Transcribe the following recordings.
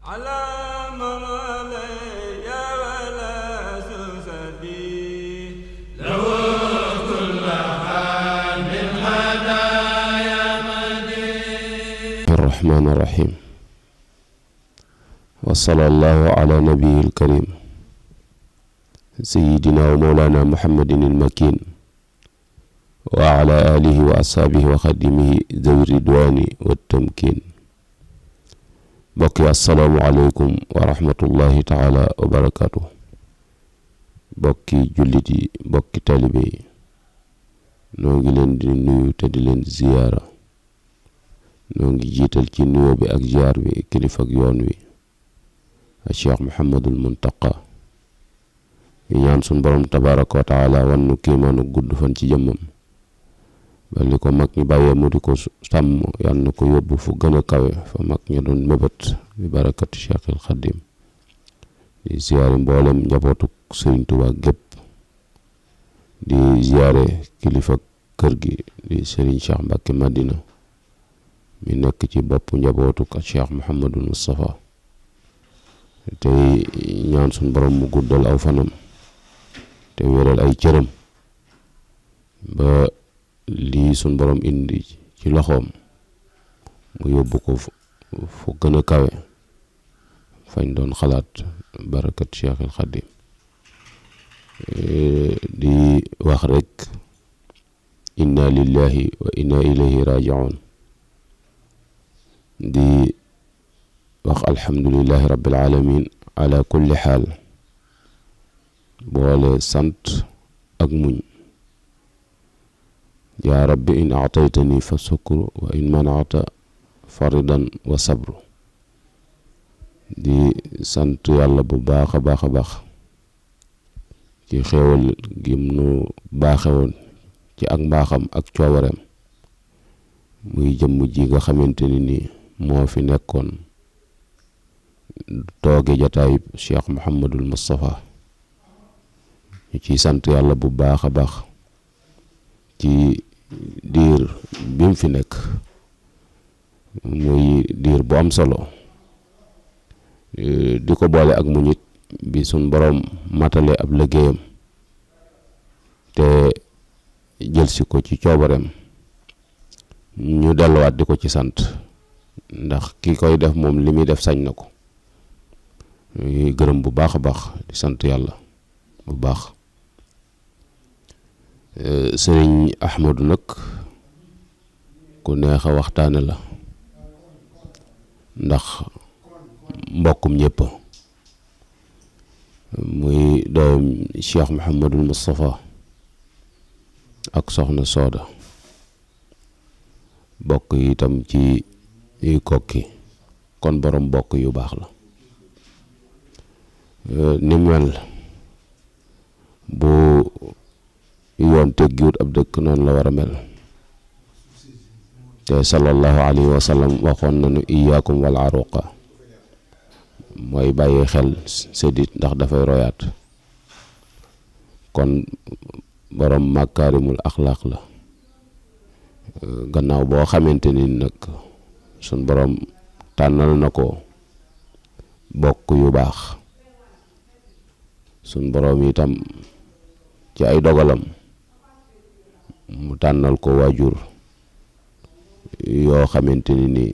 على ممالي ولا سسدي له كل حال من هدايا مدي الرحمن الرحيم وصلى الله على نبيه الكريم سيدنا ومولانا محمد المكين وعلى آله وأصحابه وخدمه ذوي الرضوان والتمكين. bokki assalaamu aleykum wa rahmatullahi taala wa barakaatu. bokki jullit yi, bokki talibe yi, noo ngi leen di nuyu te di leen ziyaara. noo ngi jiital ci nuyoo bi ak ziyaar bi kilifa ak yoon wi a Cheikh Muhammadul Muntaqa. ñu ñaan sun borom tabaraka wa taala wan nu kéemaanu gudd fan ci jëmmam ba li ko mag ñi bàyyee mu di ko sàmm yal na ko yóbbu fu gën a kawe fa mag ñi doon mébét bi barakati Cheikhil Xadim. di ziyaare mboolem njabootu Sëriñ Tuubaa gépp, di ziyaare kilifa kër gi di Sëriñ Cheikh Mbàkke Madina mi nekk ci bopp njabootu ak Cheikh Muhammadul Mustafa tey ñaan suñ borom mu guddal aw fanam te wéral ay cëram ba lii suñ borom indi ci loxoom mu yóbbu ko fu gën a kawe fañ doon xalaat barakat Cheikhil Xadim. di wax rek inna lillahi wa inna ilayhi raji'un. di wax alhamdulillahi rabbil alamin ala kulli xaal, boole sant ak muñ. yaa rabbi in aataytani fa sukru wa in manata faridan wa sabru. di sant yàlla bu baax a baax a baax ci xéewal gim nu baaxewoon ci ak mbaaxam ak coobareem muy jëmm ji nga xamante ni nii moo fi nekkoon tooge jataayub Cheikh Muhammadul Mustafa. ñu ciy sant yàlla bu baax a baax ci diir bi mu fi nekk, muy diir bu am solo. di ko boole ak mu nit bi suñ boroom matale ab liggéeyam te jël si ko ci coobareem, ñu delluwaat di ko ci sant, ndax ki koy def moom li muy def sañ na ko. ñuy gërëm bu baax a baax di sant yàlla bu baax. sëriñ Ahmadu nag ku neex a waxtaane la, ndax mbokkum ñëpp, muy doom Cheikh Muhammadul Mustafa ak soxna Sooda, bokk itam ci kokki, kon borom bokk yu baax la. ni mel bu yoon teggiwut ab dëkk noonu la war a mel. te sallallahu alayhi wa sallam waxoon nañu iyaakum wal aruqa, mooy bàyyi xel séddit ndax dafay royaat. kon borom makaarimul axlaaq la. gannaaw boo xamante ni nag suñ borom tànnal na ko bokk yu baax, suñ borom itam ci ay dogalam mu tànnal ko waajur yoo xamante ni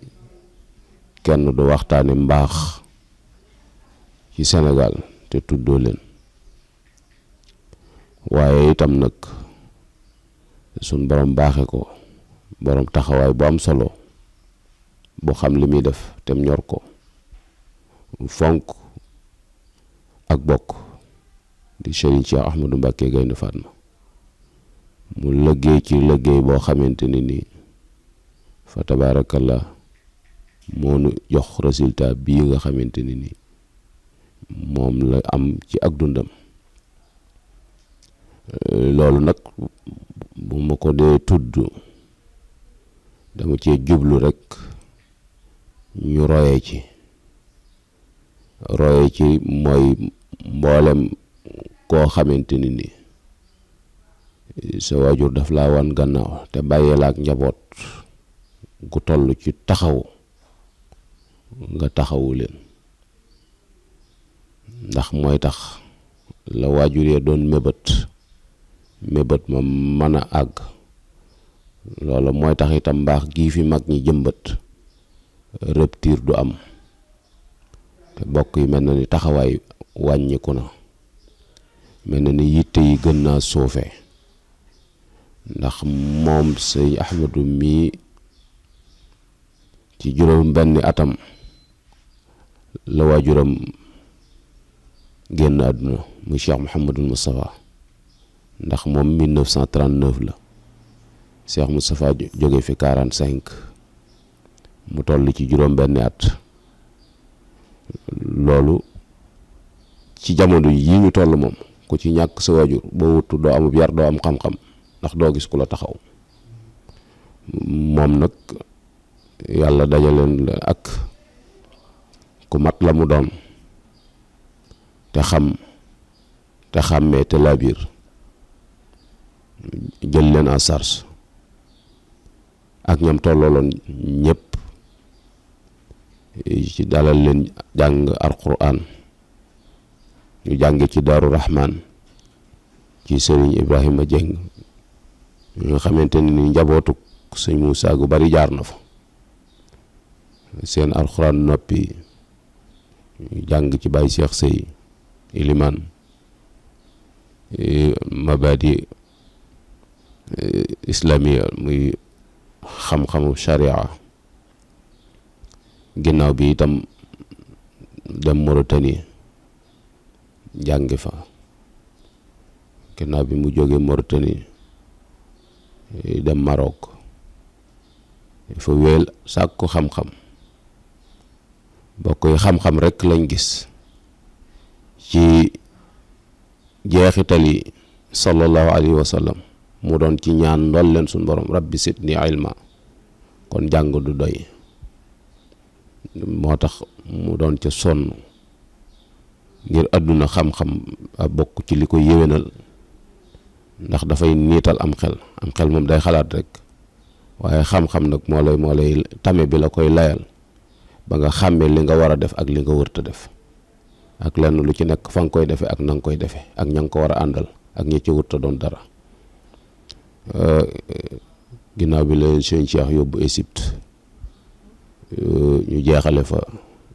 kenn du waxtaane mbaax ci Sénégal te tuddoo leen. waaye itam nag suñ borom baaxe ko borom taxawaay bu am solo, bu xam li muy def tem ñor ko, fonk ak bokk, di Serigne Cheikh Ahmadou Mbacké Gaynde Fatma. mu liggéey ci liggéey boo xamante ni nii fa tabaarakallah moo nu jox résultat bii nga xamante ni nii moom la am ci ak dundam. loolu nag bu ma ko dee tudd dama cee jublu rek ñu royee ci mooy mboolem koo xamante ni nii sa waajur daf laa wan gannaaw te bàyyee la ak njaboot gu toll ci taxaw nga taxawu leen ndax mooy tax la waajur ya doon mébét ma mën a àgg. loola mooy tax itam mbaax gii fi mag ñi jëmbat rupture du am te bokk yi mel na ni taxawaay wàññiku na, mel na ni yitte yi gën naa suufe, ndax moom sëñ Ahmadu mii ci juróom benni atam la waajuram génn àdduna muy Cheikh Mouhamadul Moustapha, ndax moom 1939 la Cheikh Moustapha jóge fi 45 mu toll ci juróom benni at. loolu ci jamono yi ñu toll moom ku ci ñàkk sa waajur boo wutu doo amub yar doo am xam-xam, ndax doo gis ku la taxaw. moom nag yàlla dajaleen la ak ku mat la mu doon te xam te xàmmee te laabiir, jël leen en charge ak ñam tollooloon ñëpp, ci dalal leen jàng alquran, ñu jànge ci Daaru Rahman ci sëriñ Ibrahima Jeng ñu nga xamante ni njabootuk sëñ Muusaa gu bari jaar na fa, seen alquran noppi ñu jàng ci Baay Cheikh Sey Ilimaan mabadi islamiya muy xam-xamu sharia. ginnaaw bi itam dem Mauritanie jàngi fa, ginnaaw bi mu jógee Mauritanie dem Maroc fa wéel sàkku xam-xam. bokk yi xam-xam rekk lañ gis ci jeexitali sallallahu alayhi wa sallam mu doon ci ñaan ndool leen suñ borom rabbi zidni ilma, kon jàng du doy, moo tax mu doon ca sonn ngir àdduna xam-xam a bokk ci li ko yéwénal, ndax dafay niital am xel moom day xalaat rek, waaye xam-xam nag moo lay tame bi la koy layal ba nga xàmmee li nga war a def ak li nga wërta def, ak lenn lu ci nekk fa nga koy defee ak na nga koy defee ak ña nga ko war a àndal ak ñi ci wërta doon dara. ginnaaw bi la sëñ Cheikh yóbbu Égypte, ñu jeexale fa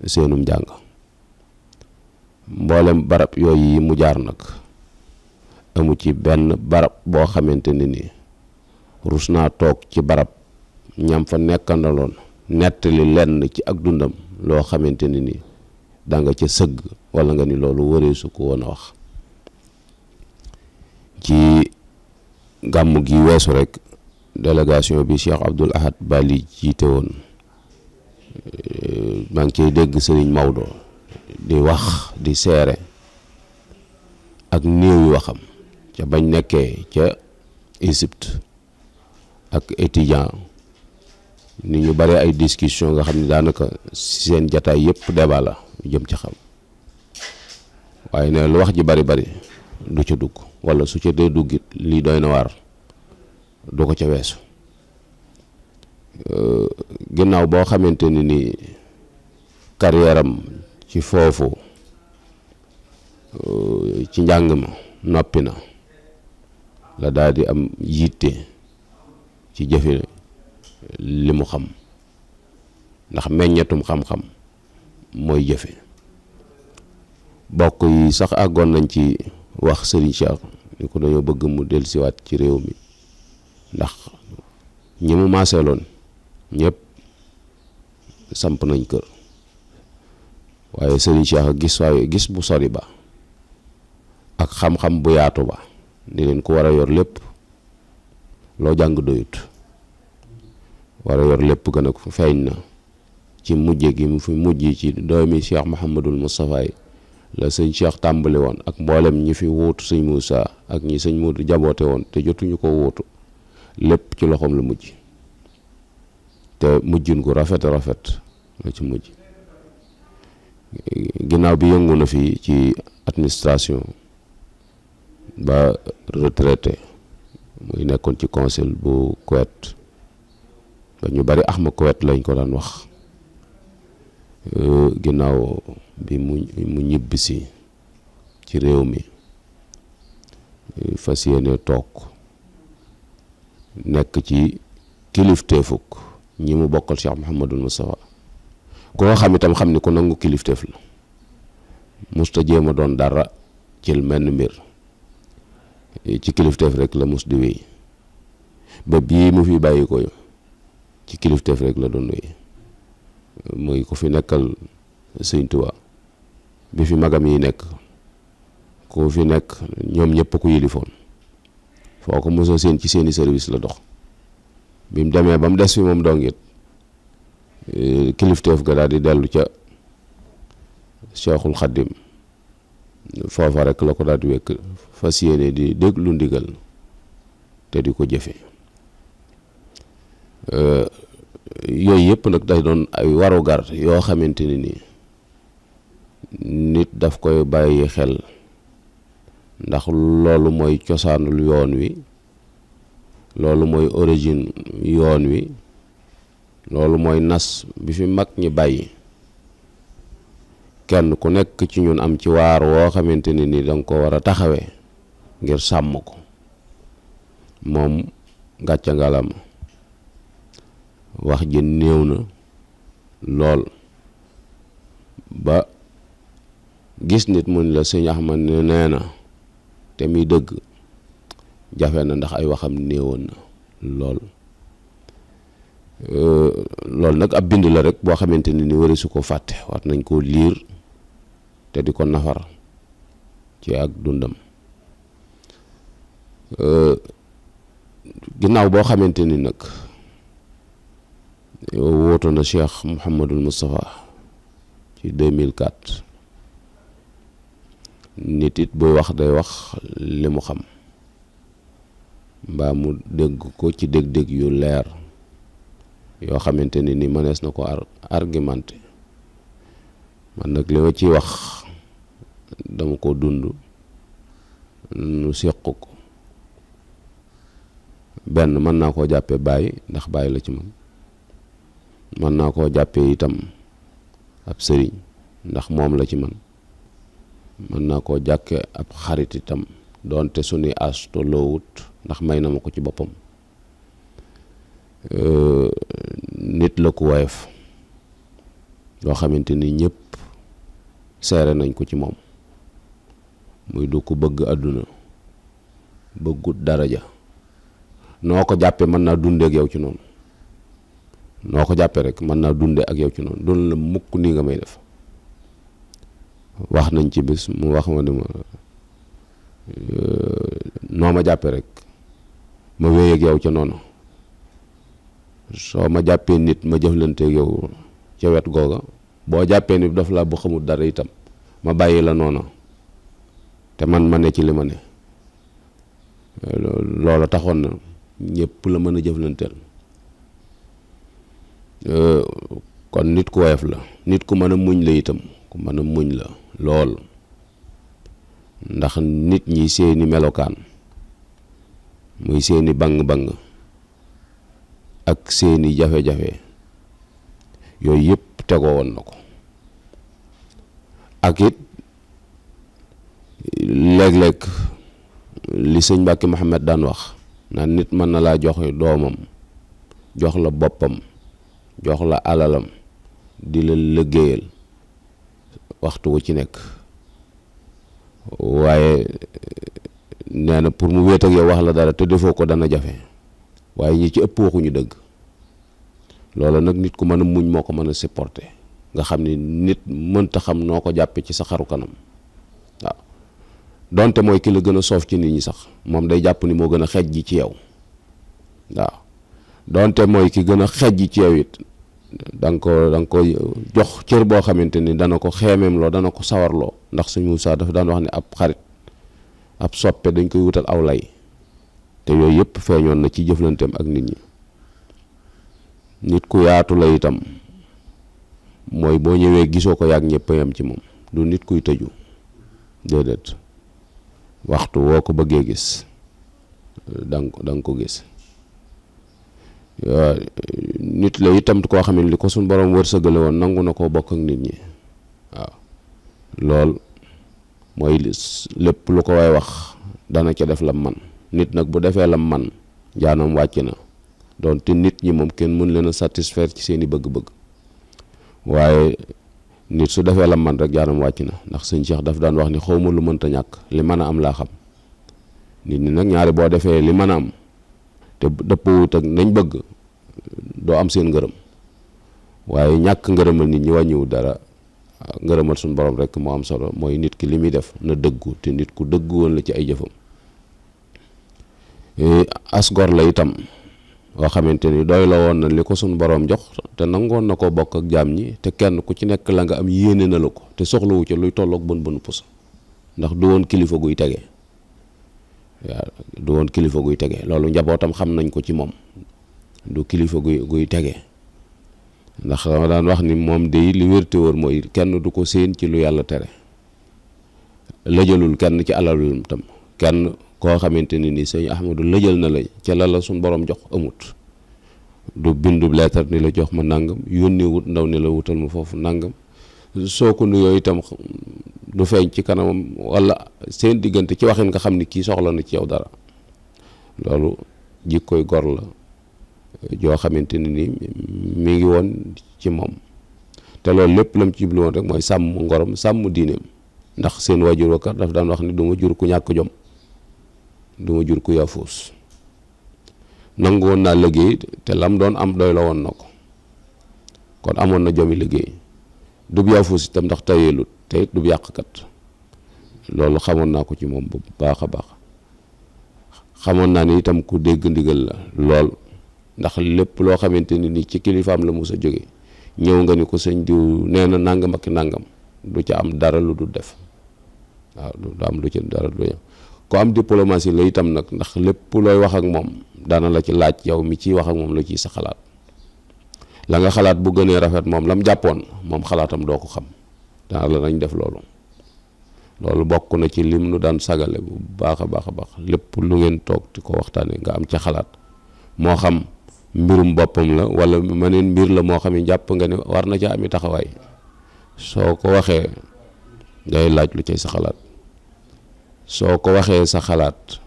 seenum njàng. mboolem barab yooyu yi mu jaar nag amu ci benn barab boo xamante ne ni rus naa toog ci barab ñam fa nekkandaloon nettali lenn ci ak dundam loo xamante ne ni da nga ca sëgg wala nga ni loolu wëree su ko woon a wax. ci gàmmu gi weesu rek délégation bi Cheikh Abdoul Ahad Bali jiite woon, maa ngi cay dégg Sëriñ Maodo di wax di seere ak néew yu waxam ca bañ nekkee ca Égypte ak étudiant ni ñu bari ay discussion nga xam ne daanaka seen jataay yëpp débat la jëm ci xam, waaye ne lu wax ji bari du ca dugg, wala su ca dee duggit lii doy na waar du ko ca weesu. ginnaaw boo xamante ni carrière am ci foofu ci njàng ma noppi na, la daal di am yitte ci jëfe li mu xam, ndax meññetum xam-xam mooy jëfe. bokk yi sax àggoon nañ ci wax Serigne Cheikh ni ko dañoo bëgg mu dellusiwaat ci réew mi, ndax ñi mu maaseeloon ñëpp samp nañ kër, waaye Serigne Cheikh gis bu sori ba ak xam-xam bu yaatu ba ni leen ku war a yor lépp, loo jàng doyut, war a yor lépp gën a ko feeñ na ci mujje gi mu fi mujj ci doomi Cheikh Mouhamadul Moustapha la sëñ Cheikh tàmbali woon ak mboolem ñi fi wuutu sëñ Moussa ak ñi sëñ Modou jaboote woon te jotuñu ko wuutu, lépp ci loxoom la mujj, te mujjin gu rafet la ci mujj. ginnaaw bi yëngu na fi ci administration ba retraité, muy nekkoon ci conseil bu Kuwait, ba ñu bari Ahma Kuwait lañ ko daan wax. ginnaaw bi mu ñibbisi ci réew mi fas yéene toog nekk ci kilifteefuk ñi mu bokkal Cheikh Mouhamadul Moustapha ku nga xam itam xam ni ku nangu kilifteef la musta jéem a doon dara ci menn mbir ci kilifteef rek la mus di wéy ba bii mu fi bàyyi ko ci kilifteef rek la doon wéy muy ko fi nekkal Sëñ Tuubaa bi fi magam yi nekk ku fi nekk ñoom ñëpp ko yilifoon foo ko mosoo seen ci seeni service la dox bi mu demee ba mu des fi moom dongit kilifteef ga daal di dellu ca Cheikhul Xaddim foofa rek la ko daal di wekk fas yéene di déglu ndigal te di ko jëfe yooyu yëpp nag day doon ay warugar yoo xamante ni nii nit daf koy bàyyi xel ndax loolu mooy cosaanul yoon wi loolu mooy origine yoon wi loolu mooy nas bi fi mag ñi bàyyi kenn ku nekk ci ñun am ci waar woo xamante ni ni danga ko war a taxawee ngir sàmm ko moom gàcca ngalam wax ji néew na lool ba gis nit mun la Sëñ Ahmad ne nee na te muy dëgg jafe na ndax ay waxam néewoon na lool loolu nag ab bind la rek boo xamante ni wari su ko fàtte war nañ koo liir te di ko nafar ci ak dundam ginnaaw boo xamante ni nag wootu na Cheikh Mouhamadul Moustapha ci 2004 nit it buy wax day wax li mu xam mbaa mu dégg ko ci dégg-dégg yu leer yoo xamante ni mënees na ko argumenté man nag li ma ciy wax dama ko dund nu séq ko benn mën naa koo jàppee bàyyi ndax bàyyi la ci man mën naa koo jàppee itam ab sëriñ ndax moom la ci man mën naa koo jàkke ab xarit itam doonte suñuy as tolloowut ndax may na ma ko ci boppam nit la ku woyof loo xamante ni ñëpp seere nañ ko ci moom muy du ko bëgg àdduna bëggut daraja noo ko jàppee mën naa dunde ak yow ci noonu noo ko jàppee rek mën naa dunde ak yow ci noonu doon la mukk nii nga may def wax nañ ci bis mu wax ma ne ma noo ma jàppee rek ma wéy ak yow ca noonu soo ma jàppee nit ma jëflanteeg yow ca wet googa boo jàppee nit daf la bu xamul dara itam ma bàyyi la noonu te man ma ne ci li ma ne loola taxoon na ñëpp la mën a jëflanteel kon nit ku woyof la nit ku mën a muñ la itam ku mën a muñ la lool ndax nit ñi seeni melokaan muy seeni bang-bang ak seeni jafe-jafe yooyu yëpp tegoo woon na ko ak it léeg-léeg li sëñ Mbàkke Muhammad daan wax naan nit mën na laa joxe doomam jox la boppam jox la alalam di la liggéeyal waxtu wu ci nekk waaye nee na pour mu wéet ak yow wax la dara te defoo ko dana jafe waaye ñi ci ëpp waxuñu dëgg loolu nag nit ku mën a muñ moo ko mën a supporter nga xam ni nit mënta xam noo ko jàppe ci sa xaru kanam waaw donte mooy ki la gën a soof ci nit ñi sax moom day jàpp ni moo gën a xej ji ci yow waaw donte mooy ki gën a xej ji ci yow it da nga ko jox cër boo xamante ni dana ko xeemeem loo dana ko sawarloo ndax sëñ Moussa dafa daan wax ne ab xarit ab soppe dañ koy wutal aw lay te yooyu yëpp feeñoon na ci jëflanteem ak nit ñi nit ku yaatu la itam mooy boo ñëwee gisoo ko yàgg ñëpp yam ci moom du nit kuy tëju déedéet waxtu woo ko bëggee gis danga ko gis nit la itam koo xam ne li ko suñ borom wërsëgale woon nangu na koo bokk ak nit ñi waaw lool mooy lépp lu ko way wax dana ca def lam man. nit nag bu defee lam man jaanam wàcc na doonte nit ñi moom kenn mën leen a satisfaire ci seeni bëgg-bëgg waaye nit su defee lam man rek jaanam wàcc na. ndax sëñ Cheikh daf daan wax ni xawma lu mënta ñàkk li mën a am laa xam. nit ñi nag ñaari boo defee li mën a am te dëppwut ak nañ bëgg doo am seen ngërëm waaye ñàkk ngërëmal nit ñi wàññiwul dara. ngërëmal suñu borom rek moo am solo. mooy nit ki li muy def na dëggu te nit ku dëggu woon la ci ay jëfam. asgor la itam boo xamante ni doy la woon na li ko suñu borom jox te nangoon na ko bokk ak jaam ñi te kenn ku ci nekk la nga am yéene na la ko te soxlawu ca luy tolloog bën pusa ndax du woon kilifa guy tege. waaw du woon kilifa guy tege loolu njabootam xam nañ ko ci moom. du kilifa guy tege ndax dama daan wax ni moom de li wérte wóor mooy kenn du ko séen ci lu yàlla tere. lëjalul kenn ci alalul tam kenn koo xamante ni sëñ Ahmadu lëjal na la ca la suñ borom jox amut. du bindu leetar ni la jox ma nangam yónnee wut ndaw ni la wutal ma foofu nangam soo ko nuyoo itam du feeñ ci kanamam wala seen diggante ci waxin nga xam ni kii soxla na ci yow dara. loolu jikkoy gor la joo xamante ni mi ngi woon ci moom te loolu lépp lam ci jublu woon rek mooy sàmm ngorom sàmm diineem. ndax seen waajur wa kat daf daan wax ni du ma jur ku ñàkk jom du ma jur ku yaafus. nangu woon naa liggéey te lam doon am doy la woon na ko kon amoon na jomi liggéey dub yaafus itam ndax tayeelut te it dub yàqkat. loolu xamoon naa ko ci moom bu baax a baax. xamoon naa ni itam ku dégg ndigal la lool ndax lépp loo xamante ni ci kilifaam la mos a jóge ñëw nga ni ko sëñ diw nee na nangam ak nangam du ca am dara lu du def. waaw du am lu ci dara du ko am diplomatie la itam nag ndax lépp looy wax ak moom daana la ci laaj yow mi ciy wax ak moom la ciy sa xalaat. la nga xalaat bu gënee rafet moom lam jàppoon moom xalaatam doo ko xam daana la nañ def loolu. loolu bokk na ci lim nu daan sagale bu baax a baax a baax lépp lu ngeen toog di ko waxtaanee nga am ca xalaat moo xam mbirum boppam la wala meneen mbir la moo xam ne jàpp nga ne war na ca ami taxawaay soo ko waxee ngay laaj lu cay sa xalaat. soo ko waxee sa xalaat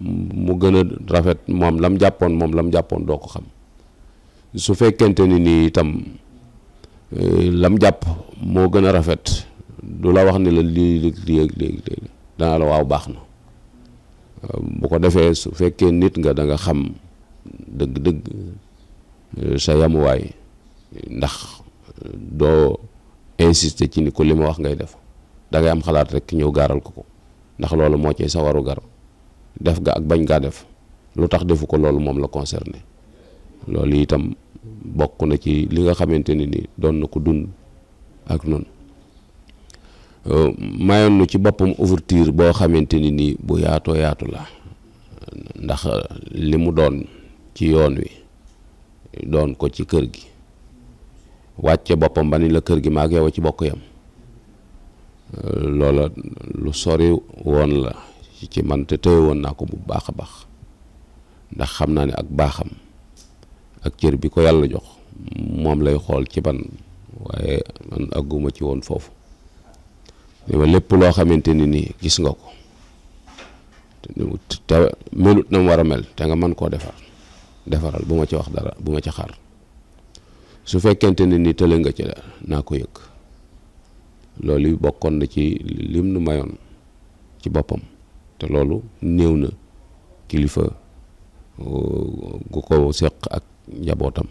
mu gën a rafet moom lam jàppoon doo ko xam. su fekkente ni nii itam lam jàpp moo gën a rafet du la wax ni la lii léegi dana la waaw baax na. bu ko defee su fekkee nit nga da nga xam dëgg-dëgg sa yamuwaay ndax doo insister ci ni ko li ma wax ngay def da ngay am xalaat rek ñëw gaaral ko ndax loolu moo ci sa waru gar def ga ak bañ gaa def lu tax defu ko loolu moom la concerné. loolu itam bokk na ci li nga xamante ni doon na ko dund ak noonu. mayoon nu ci boppam ouverture boo xamante ni bu yaatoo yaatu la ndax li mu doon ci yoon wi doon ko ci kër gi wàcce boppam ba ni la kër gi maa ngi yow ci bokk yam loola lu sori woon la ci man te tëye woon naa ko bu baax a baax ndax xam naa ne ak baaxam ak cër bi ko yàlla jox moom lay xool ci ban waaye man àgguma ci woon foofu. lépp loo xamante ni gis nga ko te melut na mu war a mel te nga mën koo defaral bu ma ci wax dara bu ma ci xaar su fekkente ni tële nga ci naa ko yëg. loolu bokkoon na ci lim nu mayoon ci boppam te loolu néew na kilifa gu ko seq ak njabootam.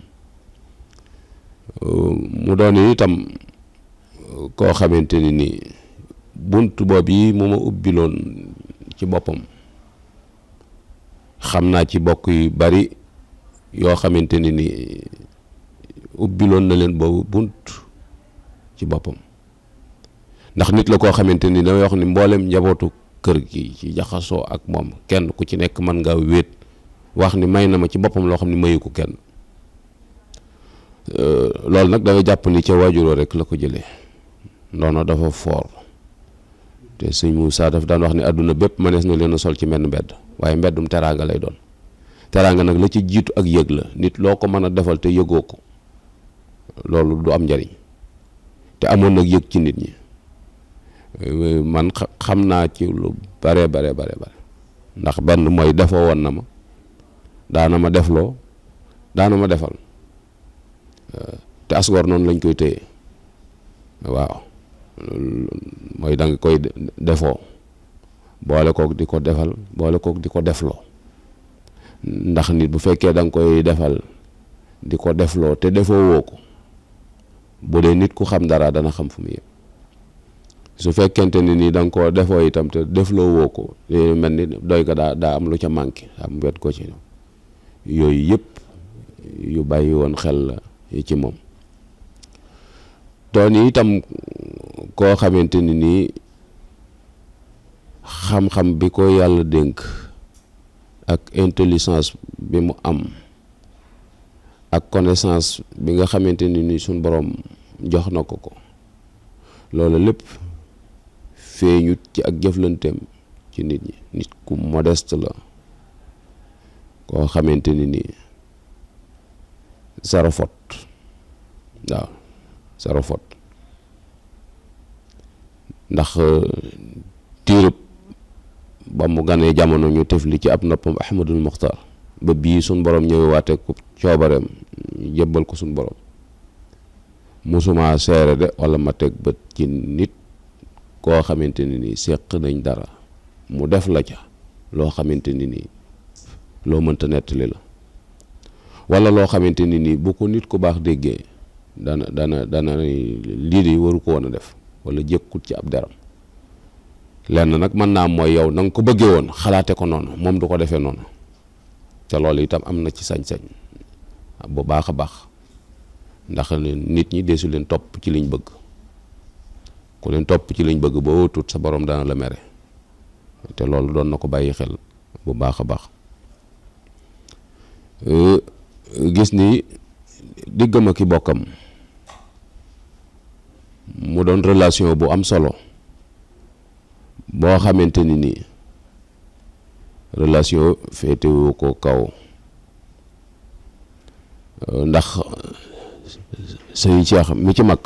mu doon itam koo xamante ni bunt boobu yi mu ma ubbiloon ci boppam xam naa ci bokk yu bari yoo xamante ni ubbiloon na leen boobu bunt ci boppam ndax nit la koo xamante ni damay wax ni mboolem njabootu kër gi ci jaxasoo ak moom kenn ku ci nekk mën ngaa wéet wax ni may na ma ci boppam loo xam ne mayu ko kenn. loolu nag da nga jàpp ni ca waajuroo rek la ko jëlee ndono dafa foor te sëñ Moussa daf daan wax ni àdduna bépp mënees na leen a sol ci menn mbedd waaye mbeddum teraanga lay doon. teraanga nag la ci jiitu ak yëg la nit loo ko mën a defal te yëgoo ko loolu du am njariñ te amoon nag yëg ci nit ñi man xam naa ci lu bare ndax benn mooy defoo woon na ma daana ma defloo daana ma defal te asgor noonu lañ koy téye waaw mooy da nga koy defoo boole kook di ko defal boole kook di ko defloo ndax nit bu fekkee da nga koy defal di ko defloo te defoo woo ko bu dee nit ku xam dara dana xam fu mu yem su fekkente ni nii da nga koo defoo itam te defloo woo ko mel ni doy ko daa am lu ca manqué am wet ko ci yooyu yëpp yu bàyyi woon xel la ci moom doon itam koo xamante ni nii xam-xam bi ko yàlla dénk ak intelligence bi mu am ak connaissance bi nga xamante ni nii suñ borom jox na ko loolu lépp feeñut ci ak jëflanteem ci nit ñi nit ku modeste la koo xamante ni nii zéro faute waaw zéro faute ndax tiirub ba mu ganee jamono ñu tefli ci ab noppam Ahmadul Muxtaar ba bii suñ borom ñëwee waate ku coobareem jébbal ko suñ borom musuma seere de wala ma teg bët ci nit koo xamante ni nii seq nañ dara mu def la ca loo xamante ni nii loo mënta nettali la wala loo xamante ni nii bu ko nit ku baax déggee dana lii de waru ko woon a def wala jékkut ci ab deram lenn nag mën naa mooy yow na nga ko bëggee woon xalaate ko noonu moom du ko defee noonu te loolu itam am na ci sañ-sañ bu baax a baax ndax nit ñi deesu leen topp ci liñ bëgg ku leen topp ci liñ bëgg boo wutut sa borom dana la mere te loolu doon na ko bàyyi xel bu baax a baax gis ni diggam ak i bokkam mu doon relation bu am solo boo xamante ni nii relation féetewu ko kaw ndax sëñ Cheikh mi ci mag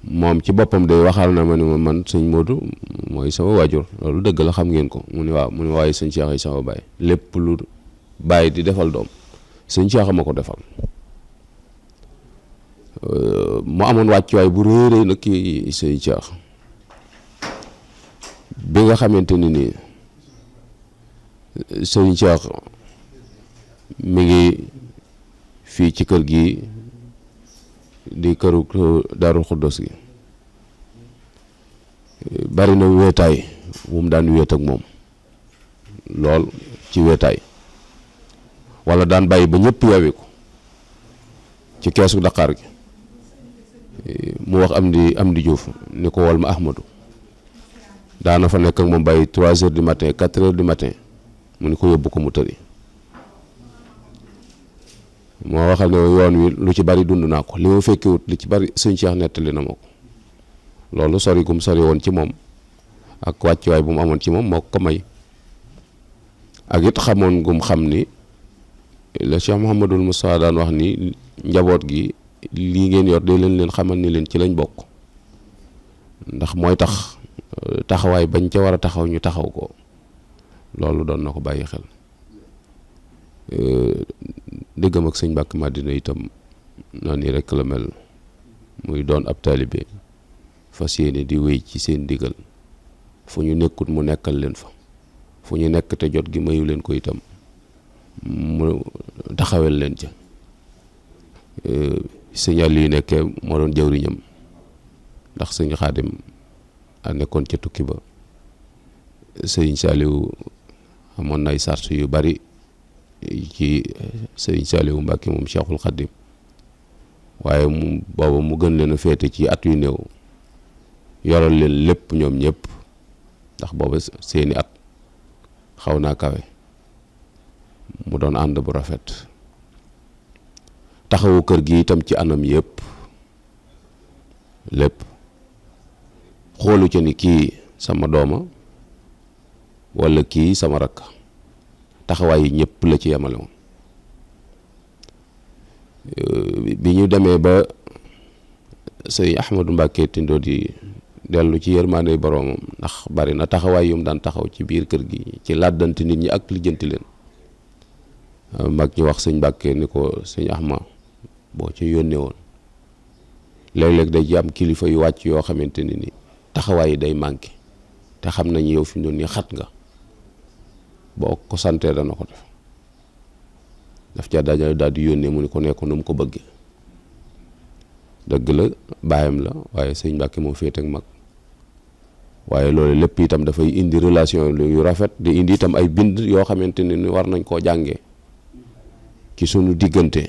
moom ci boppam day waxal na ma ni ma man sëñ Modou mooy sama waajur loolu dëgg la xam ngeen ko mu ni waaw mu ni waaye sëñ Cheikh yi sama baay lépp lu bàyyi di defal doom sëñ Cheikh ma ko defal mu amoon wàccuwaay bu réeré nag ki sëñ Cheikh bi nga xamante ni nii sëñ Cheikh mi ngi fii ci kër gi di këru Daaru Xuddos gi bari na weetaay bu mu daan wéet ak moom lool ci weetaay wala daan bàyyi ba ñëpp yeewi ko ci keesu Dakar gi mu wax am di Juuf ni ko wol ma Ahmadou daana fa nekk ak moom bàyyi 3 heures du matin 4 heures du matin mu ni ko yóbbu ko mu tëri moo waxal ne yoon wi lu ci bari dund naa ko li ma fekkewut li ci bari sëñ Cheikh nettali na ma ko loolu sori gum sori woon ci moom ak wàccuwaay bu mu amoon ci moom moo ko may ak it xamoon gum xam ni la Cheikh Mouhamadul Moustapha daan wax ni njaboot gi lii ngeen yor de leen xamal ni leen ci lañ bokk ndax mooy tax taxawaay bañ ca war a taxaw ñu taxaw ko loolu doon na ko bàyyi xel diggam ak sëñ Mbàkke Madina itam noonu rek la mel muy doon ab taalibe fas yéene di wéy ci seen digal fu ñu nekkut mu nekkal leen fa fu ñu nekk te jot gi mayu leen ko itam mu taxawel leen ca signal yi nekkee moo doon jawriñam ndax sëñ Xaadim a nekkoon ca tukki ba sëñ Saaliw amoon nay sart yu bari ci sëñ Saaliw Mbàkke moom Cheikhul Xaadim waaye mu booba mu gën leen a féete ci at yu néew yoral leen lépp ñoom ñëpp ndax booba seeni at xaw naa kawe mu doon ànd bu rafet taxawu kër gi itam ci anam yëpp lépp xoolu ca ni kii sama dooma walla kii sama rakk taxawaay yi ñëpp la ci yemale woon bi ñu demee ba sëñ Ahmadou Mbàkke Tindo di dellu ci yërmande boroomam, ndax bari na taxawaay yum daan taxaw ci biir kër gi ci làddanti nit ñi ak lijjanti leen. mag ñi wax sëñ Mbàkke ni ko sëñ Axma boo ci yónnee woon léeg-léeg day ci am kilifa yu wàcc yoo xamante ni taxawaay yi day manqué te xam nañu yow fi mu doon nii xat nga, boo ko santee dana ko daf ca daal di yónnee mu ni ko nekk nu mu ko bëggee. dëgg la baayam la waaye sëñ Mbàkke moo féete ak mag, waaye loolu lépp itam dafay indi relation yu rafet di indi itam ay bind yoo xamante ni war nañ koo jàngee ci sunu diggante.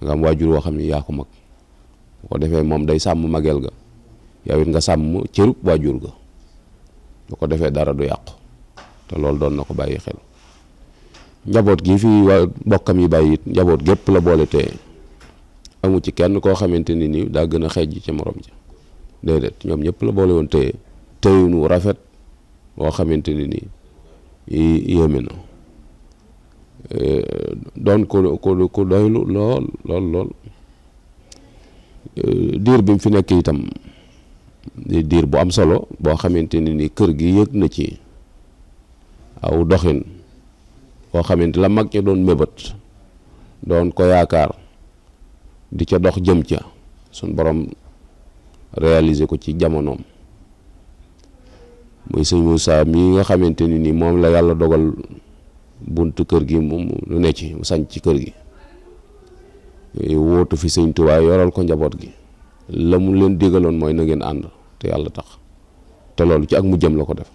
nga am waajur woo xam ne yaa ko mag, bu ko defee moom day sàmm mageel ga, yow it nga sàmm cërub waajur ga, bu ko defee dara du yàqu. te loolu doon na ko bàyyi xel. njaboot gi fi bokkam yi bàyyi it njaboot gépp la boole te amu ci kenn koo xamante ni nii daa gën a xeej ca morom ja, déedéet ñoom ñëpp la boole woon te teyunu rafet boo xamante ni nii yéeme na. doon ko doylu lool diir bi mu fi nekk itam diir bu am solo boo xamante ni nii kër gi yëg na ci aw doxin boo xamante la mag ña doon mébét doon ko yaakaar di ca dox jëm ca suñ borom réaliser ko ci jamonoom. muy sëñ Moussa mii nga xamante ni nii moom la yàlla dogal buntu kër gi moom lu ne ci mu sañ ci kër gi wóotu fi sëñ Tuubaa yoral ko njaboot gi, la mu leen digaloon mooy na ngeen ànd te yàlla tax, te loolu ci ak mu jëm la ko def.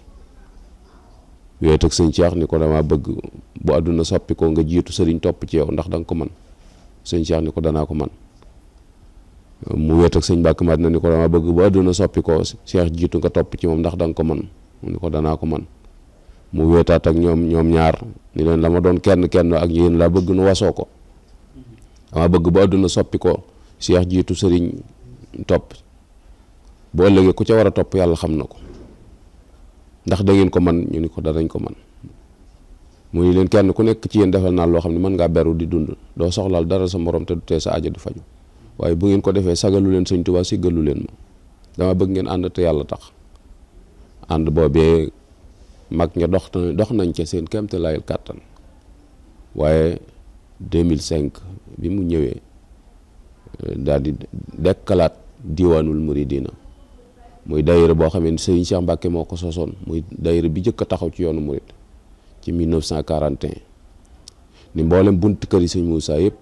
wéet ak sëñ Cheikh ni ko dama bëgg bu àdduna soppi ko nga jiitu sëriñ topp ci yow ndax danga ko man. sëñ Cheikh ni ko danaa ko man. mu wéet ak sëñ Mbàkke Madina ni ko dama bëgg bu àdduna soppi ko Cheikh jiitu nga topp ci moom ndax danga ko man. mu ni ko danaa ko man. mu wéetaat ak ñoom ñaar ni leen la ma doon kenn ak yéen laa bëgg nu wasoo ko, dama bëgg bu àdduna soppi ko Cheikh jiitu sëriñ topp, bu ëllëgee ku ca war a topp yàlla xam na ko, ndax da ngeen ko man. ñu ni ko danañ ko man. mu ni leen kenn ku nekk ci yéen defal naa loo xam ne mën ngaa beru di dund, doo soxlaal dara sa morom te du tee sa aajo di faju, waaye bu ngeen ko defee sagalu leen sëñ Tuubaa siggalu leen ma, dama bëgg ngeen ànd te yàlla tax. ànd boobee mag ña dox nañ ca seen kéemte layel kàttan, waaye 2005 bi mu ñëwee daal di dekkalaat diwaanul muridina, muy daayira boo xam ne sëriñ Cheikh Mbàkke moo ko sosoon, muy daayira bi jëkk a taxaw ci yoonu murid ci 1941. ni mboolem buntu kër yi sëñ Moussa yëpp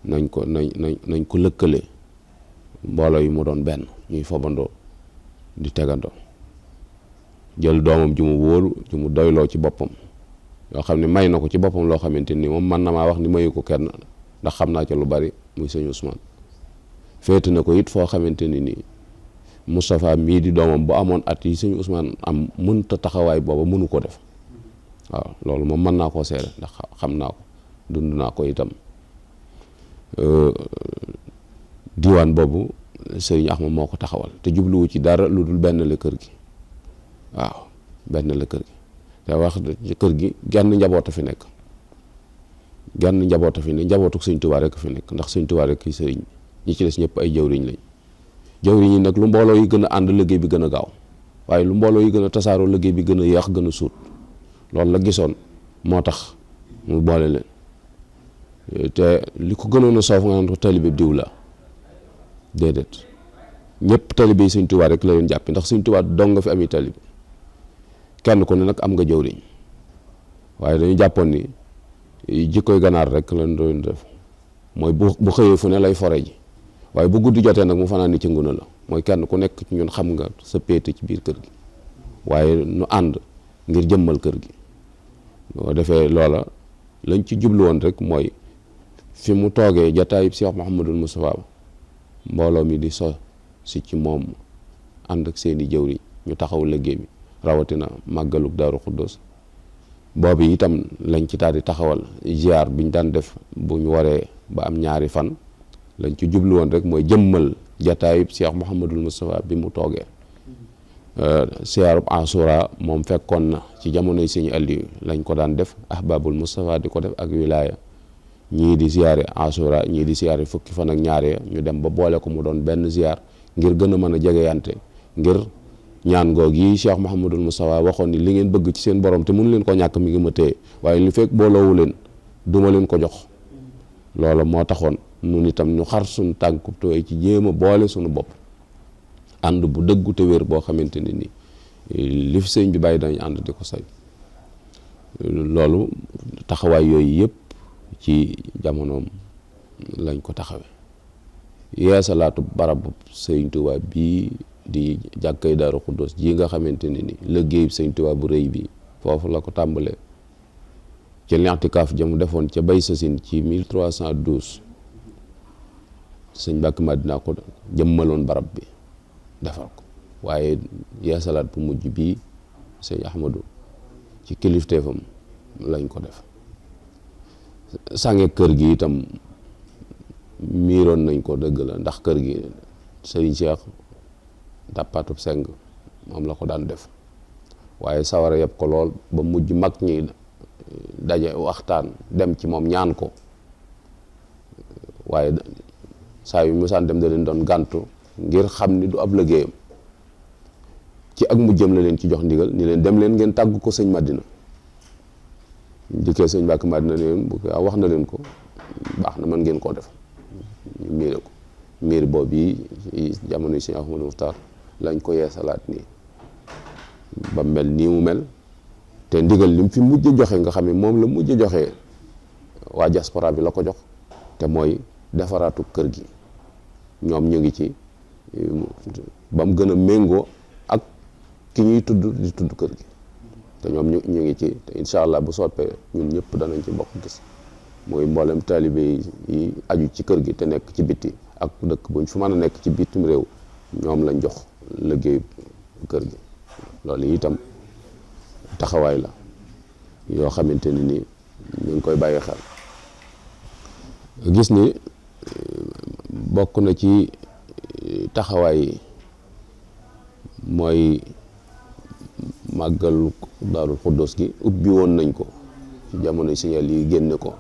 nañ ko lëkkale mbooloo yi mu doon benn, ñuy fobandoo di tegandoo, jël doomam ju mu wóolu ju mu doyloo ci boppam, yoo xam ne may na ko ci boppam loo xamante ni moom man na maa wax ni mayu ko kenn ndax xam naa ca lu bari, muy sëñ Ousmane. féete na ko it foo xamante ni nii Moustapha mii di doomam bu amoon at yi sëñ Ousmane am mënta taxawaay booba mënu ko def. waaw loolu moom mën naa koo seere ndax xam naa ko dund naa ko itam. diwaan boobu sëriñ Axma moo ko taxawal te jubluwu ci dara lu dul benn la kër gi. waaw benn la kër gi te wax kër gi genn njaboot a fi nekk, njabootuk sëñ Tuubaa rek fi nekk, ndax sëñ Tuubaa rek ki sëriñ, ñi ci des ñëpp ay jawriñ lañ. jawriñ yi nag lu mbooloo yi gën a ànd liggéey bi gën a gaaw, waaye lu mbooloo yi gën a tasaaroo liggéey bi gën a yéex gën a suut. loolu la gisoon moo tax mu boole leen te li ko gënoon a soof nga naan ko taalibe diw la, déedéet ñëpp taalibe yi sëñ Tuubaa rek la leen jàppe, ndax sëñ Tuubaa dong nga fi ami taalibe, kenn ku ne nag am nga jawriñ, waaye dañu jàppoon ni jikkoy ganaar rek lañ doon def, mooy bu xëyee fu ne lay fore ji, waaye bu guddi jotee nag mu fanaan ni ci nguna la, mooy kenn ku nekk ci ñun xam nga sa péete ci biir kër gi, waaye nu ànd ngir jëmmal kër gi. boo defee loola lañ ci jublu woon rek mooy fi mu toogee jataayub Cheikh Mouhamadul Moustapha mbooloo mi di so si ci moom ànd ak seeni jëwriñ ñu taxaw liggéey bi, rawatina màggaluk Daaru Xuddus boobu itam lañ ci daal di taxawal ziar biñ daan def bu ñu waree ba am ñaari fan. lañ ci jublu woon rek mooy jëmmal jataayub Cheikh Mouhamadul Moustapha bi mu toogee. siyaarub Asura moom fekkoon na ci jamonoy sëñ Aliou lañ ko daan def, ahbabul Moustapha di ko def ak wilaya, ñii di siyaare Asura ñii di siyaare fukki fan ak ñaar ya, ñu dem ba boole ko mu doon benn siyaar ngir gën a mën a jegeyante ngir ñaan goog yi Cheikh Mouhamadul Moustapha waxoon ni li ngeen bëgg ci seen borom te mënu leen ko ñàkk mi ngi ma téye waaye li fekk booloowu leen duma leen ko jox loola moo taxoon nun itam ñu xar suñ tànku tooy ci jéem a boole suñu bopp ànd bu dëggu te wér boo xamante ne ni li fi sëñ bi bàyyi dañ ànd di ko say loolu taxawaay yooyu yëpp ci jamonoom lañ ko taxawe yeesalaatu barabu sëñ Tuubaa bii di jàkkay Daaru Xuddoos ji nga xamante ne ni liggéey sëñ Tuubaa bu rëy bi foofu la ko tàmbalee ca l'intikaaf ja mu defoon ca bay sasin ci 1312 sëñ Mbàkke Madina ko jëmmaloon barab bi defar ko waaye yeesalaat bu mujj bii sëñ Ahmadu ci kilifteefam lañ ko def sànge kër gi itam miiroon nañ ko dëgg la ndax kër gi sëriñ Cheikh dàppaatub seng moom la ko daan def waaye sawara yëpp ko lool ba mujj mag ñi daje waxtaan dem ci moom ñaan ko waaye saa yu musaan dem da leen doon gàntu ngir xam ni du ab liggéeyam ci ak mujjam la leen ci jox ndigal ni leen dem leen ngeen tàgg ko sëñ Madina dikkee sëñ Mbàkke Madina ne leen bu wax na leen ko baax na mën ngeen koo def ñu miire ko miir boobu yi jamono yi sëñ Ahmadou Muxtaar lañ ko yeesalaat nii ba mel nii mu mel te ndigal lim fi mujj joxe nga xam ne moom la mujj joxe waa diaspora bi la ko jox te mooy defaraatu kër gi ñoom ñu ngi ci ba mu gën a méngoo ak ki ñuy tudd di tudd kër gi te ñoom ñu ngi ci te incha allah bu soppee ñun ñëpp danañ ci bokk gis mooy mboolem taalibe yi aju ci kër gi te nekk ci bitti ak dëkk buñ fu mën a nekk ci bitim réew ñoom lañ jox liggéey kër gi loolu itam taxawaay la yoo xamante ni ñu ngi koy bàyyi xel gis ni bokk na ci taxawaay yi mooy màggal Daaru Xuddoos gi ubbi woon nañ ko ci jamono signal yi génne ko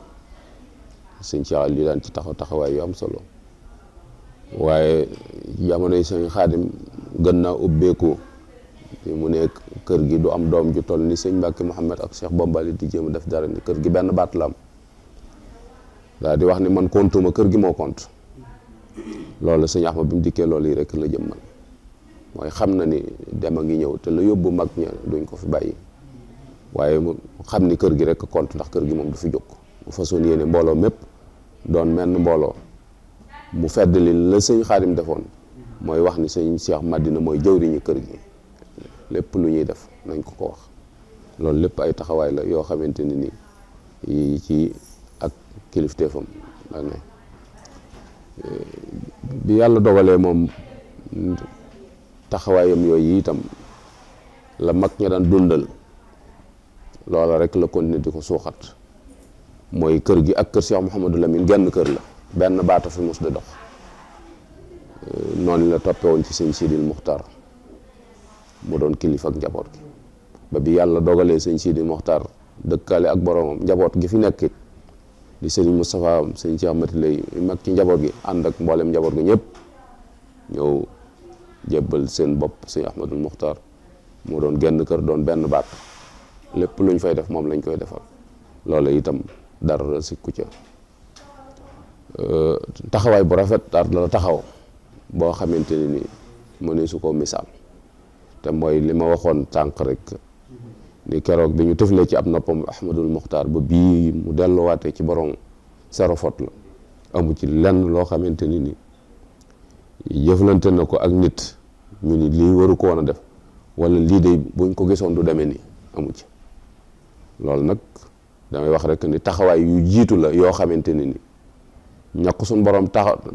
sëñ Cheikh li daan ci taxawaay yu am solo waaye jamonoy sëñ Xaadim gën naa ubbeeku mu ne kër gi du am doom ju toll ni sëñ Mbàkke Mouhamed ak Cheikh Bombali di jéem a def dara ni kër gi benn baat la am daal di wax ni man kontuma kër gi moo compte loolu sëñ Axma bi mu dikkee loolu yi rek la jëmmal mooy xam na ni dem a ngi ñëw te la yóbbu mag ña duñ ko fi bàyyi waaye mu xam ni kër gi rek compte ndax kër gi moom du fi jóg mu façon yéene mbooloo mépp doon menn mbooloo mu feddali la sëñ Xaadim defoon mooy wax ni sëñ Cheikh Madina mooy jëwriñu kër gi lépp lu ñuy def nañ ko ko wax loolu lépp ay taxawaay la yoo xamante ni nii ci ak kilifteefam la ne bi yàlla dogalee moom taxawaayam yooyu itam la mag ña daan dundal loola rek la continuer di ko suuxat mooy kër gi ak kër Cheikh Mouhamadou Lamine genn kër la benn baata fi mus di dox noonu la toppe woon ci sëñ Sidil Muxtaar mu doon kilifa ak njaboot gi ba bi yàlla dogalee sëñ Sidil Muxtaar dëkkaale ak boromam njaboot gi fi nekkit di sëriñ Moustapha sëñ Cheikh Mati lay mag ci njaboot gi ànd ak mboolem njaboot gi ñëpp ñëw jébbal seen bopp sëñ Ahmadul Muxtaar mu doon genn kër doon benn baat lépp lu ñu fay def moom lañ koy defal loolu itam dara sikku ca taxawaay bu rafet daal la taxaw boo xamante ni mëne su ko misaal te mooy li ma waxoon tànk rek ni keroog bi ñu tëflee ci ab noppam Ahmadul Muxtaar ba bii mu delluwaatee ci borom zéro faute la amu ci lenn loo xamante ni jëflante na ko ak nit ñu ni lii waru ko woon a def wala lii de buñ ko gisoon du demee nii amu ci loolu nag damay wax rek ni taxawaay yu jiitu la yoo xamante ni ñàkk suñ borom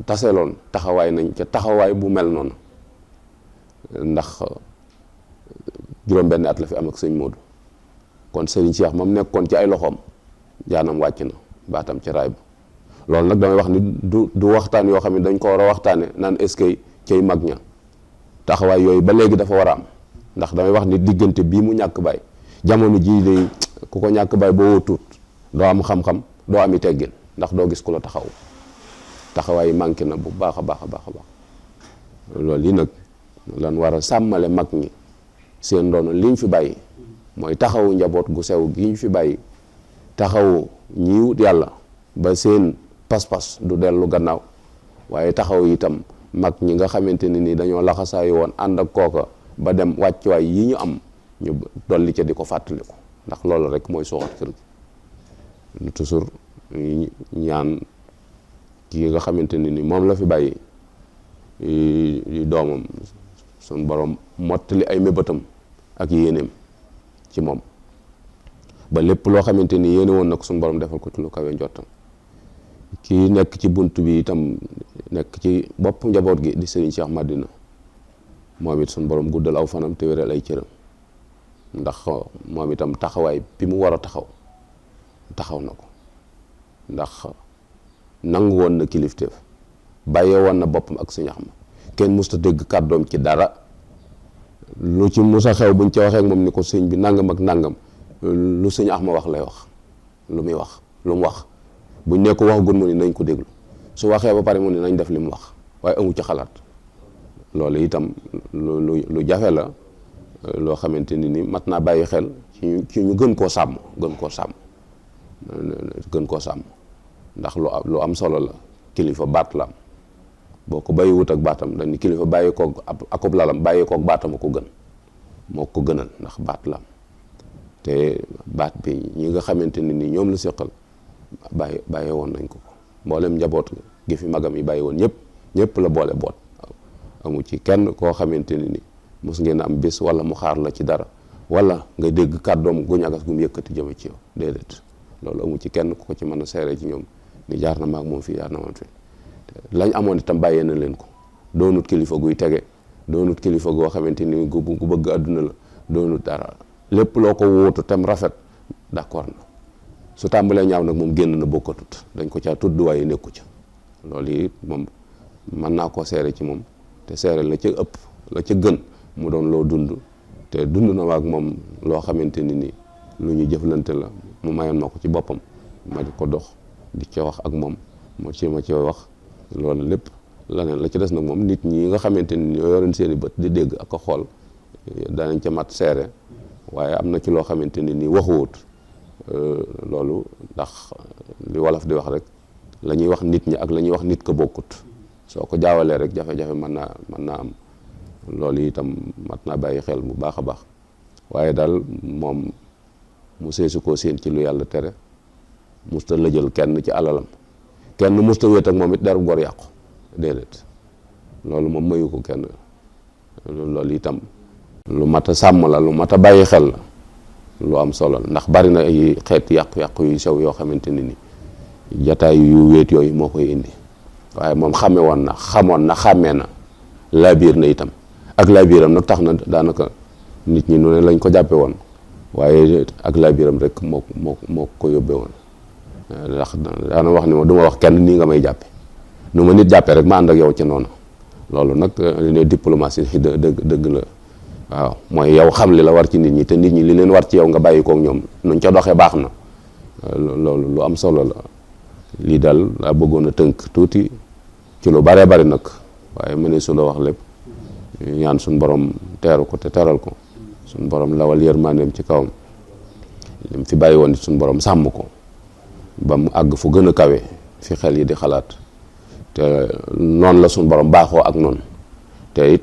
taseloon taxawaay nañ ca taxawaay bu mel noonu ndax juróom-benn at la fi am ak sëñ Modou kon sëriñ Cheikh moom nekkoon ci ay loxoom jaanam wàcc na baatam ci raay ba loolu nag damay wax ni du waxtaan yoo xam ne dañ ko war a waxtaane naan est-ce que cay mag ña taxawaay yooyu ba léegi dafa war a am ndax damay wax ni diggante bii mu ñàkk baay jamono jii day ku ko ñàkk baay boo tuut doo am xam-xam doo ami teggin ndax doo gis ku la taxawaay yi manqué na bu baax a baax a baax a baax loolu yi nag lan war a sàmmale mag ñi seen ndono liñ fi bàyyi mooy taxawu njaboot gu sew gi ñu fi bàyyi, taxawu ñi wut yàlla ba seen pas-pas du dellu gannaaw, waaye taxaw itam mag ñi nga xamante ne ni dañoo laxasaayu woon ànd ak kooka ba dem wàccuwaay yi ñu am ñu dolli ca di ko fàttaliku, ndax loolu rek mooy suuxat kër gi. toujours ñaan kii nga xamante ne ni moom la fi bàyyi doomam suñ borom mottali ay mébétam ak yéeneem ci moom ba lépp loo xamante ni yéene woon nag suñ borom defal ko ci lu kawe njottam. kii nekk ci bunt bi itam nekk ci bopp njaboot gi di Serigne Cheikh Madina, moom it suñ borom guddal aw fanam te wéral ay cëram, ndax moom itam taxawaay bi mu war a taxaw na ko, ndax nangu woon na kilifteef, bàyyee woon na boppam ak Sëñ Axma, kenn musta dégg kàddoom ci dara. lu ci musa xew buñ ca waxee ak moom ni ko sëñ bi nangam ak nangam, lu Sëñ Axma wax lay wax, lu muy wax lu mu wax buñ ne ko wax gun mu ni nañ ko déglu, su waxee ba pare mu ni nañ def li mu wax, waaye amu ci xalaat. loolu itam lu jafe la, loo xamante ni mat naa bàyyi xel ci ñu gën koo sàmm ndax lu am solo la. kilifa baat la am, boo ko bàyyi wut ak baatam dañ ni kilifa bàyyi koog akub lalam bàyyi koog baatam a ko gën, moo ko gënal, ndax baat la am. te baat bi ñi nga xamante ni ñoom la séqal bàyyi woon nañ ko mboolem njaboot gi fi magam yi bàyyi woon ñëpp la boole boot, amu ci kenn koo xamante ni mos ngeen am bés wala mu xaar la ci dara wala nga dégg kàddoom gu ñagas gu mu yëkkati jëme ci yow, déedéet. loolu amu ci kenn ku ko ci mën a seere ci ñoom ni jaar na maag moom fii jaar na man fii. lañ amoon itam bàyyee na leen ko, doonut kilifa guy tege, doonut kilifa goo xamante ni gu bëgg àdduna la, doonut dara. lépp loo ko wóotu tam rafet d'accord na, su tàmbalee ñaaw nag moom génn na bokkatut, dañ ko caa tudd waaye nekku ca. loolu it moom mën naa koo seere ci moom, te seere la ca ëpp la ca gën mu doon loo dund, te dund na waag moom loo xamante ni lu ñu jëflante la, mu mayoon ma ko ci boppam, ma di ko dox di ca wax ak moom ma ci wax. loolu lépp laneen la ci des nag moom nit ñi nga xamante ni ñoo yoroon seeni bët di dégg ak a xool danañ ca mat seere, waaye am na ci loo xamante ni waxuwut loolu, ndax li wolof di wax rek la ñuy wax nit ñi ak la ñuy wax nit ko bokkut, soo ko jaawalee rek jafe-jafe mën naa am. loolu itam mat naa bàyyi xel bu baax a baax, waaye daal moom mu seesu koo séen ci lu yàlla tere, musta lëjal kenn ci alalam, kenn musta wéet ak moom it derub gor yàqu, déedéet. loolu moom mayu ko kenn. loolu itam lu mat a sàmm la, lu mat a bàyyi xel la, lu am solo la, ndax bari na ay xeeti yàqu-yàqu yu sew yoo xamante ni jataay yu wéet yooyu moo koy indi, waaye moom xamoon na xàmmee na, laabiir na itam. ak laabiiram nag tax na daanaka nit ñi nu ne lañ ko jàppe woon, waaye ak laabiiram rek moo ko yóbbee woon. ndax daana wax ni ma du ma wax kenn nii nga may jàppe, nu ma nit jàppee rek ma ànd ak yow ci noonu. loolu nag ne diplomatie dëgg la, waaw mooy yow xam li la war ci nit ñi, te nit ñi li leen war ci yow nga bàyyi kook ñoom, nuñ ca doxee baax na. loolu lu am solo la. lii daal laa bëggoon a tënk tuuti ci lu baree bari nag, waaye mëne su la wax lépp. ñaan suñ borom teeru ko te teral ko, suñ borom lawal yërmandeem ci kawam, lim fi bàyyi woon suñ borom sàmm ko ba mu àgg fu gën a kawe fi xel yi di xalaat. te noonu la suñ borom baaxoo ak noonu, te it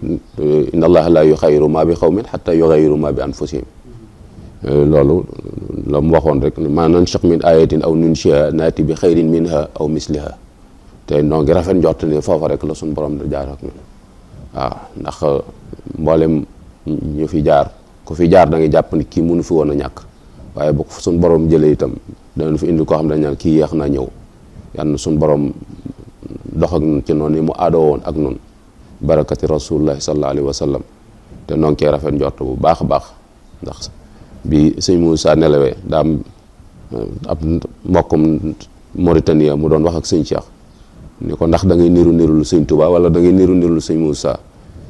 inna allaha la yuxayyiru ma bi xawmin xatta yuxayyiru ma bi anfusihim. loolu la mu waxoon rek ma nansakh min ayatin aw nunshiha naati bi xayrin minha aw misliha. te noo ngi rafet njort ne foofa rek la suñ borom di jaar ak ñun. waaw ndax mboolem ñu fi jaar ku fi jaar da ngay jàpp ni kii mënu fi woon a ñàkk, waaye bu suñ borom jëlee itam danañ fi indi koo xam ne dañ naan kii yeex naa ñëw. yàlla na suñ borom dox ak ñun ci noonu ni mu aadoo woon ak noonu, barakati rasulullahi sallallahu alayhi wa sallam. te noo ngi koy rafet njort bu baax a baax, ndax bi sëñ Moussa nelawee daa am ab mbokkum Mauritanie mu doon wax ak sëñ Cheikh ni ko ndax da ngay niru lu sëñ Touba wala da ngay niru lu sëñ Moussa.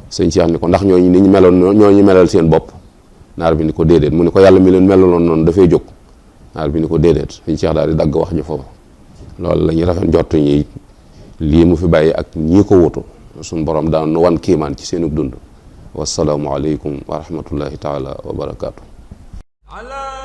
sëñ Cheikh ni ko ndax ñooñu ni ñu meloon ñooñu melal seen bopp. naar bi ni ko déedéet, mu ni ko yàlla mi leen melaloon noonu dafay jóg. naar bi ni ko déedéet, sëñ Cheikh daal di dagg wax ji foofu. loolu la ñuy rafet njort ñi lii mu fi bàyyi ak ñii ko wutu suñu borom daan wan kiimaan ci seenu dund wassalaamu aleykum wa rahmatullahi taala wa barakaatu. ala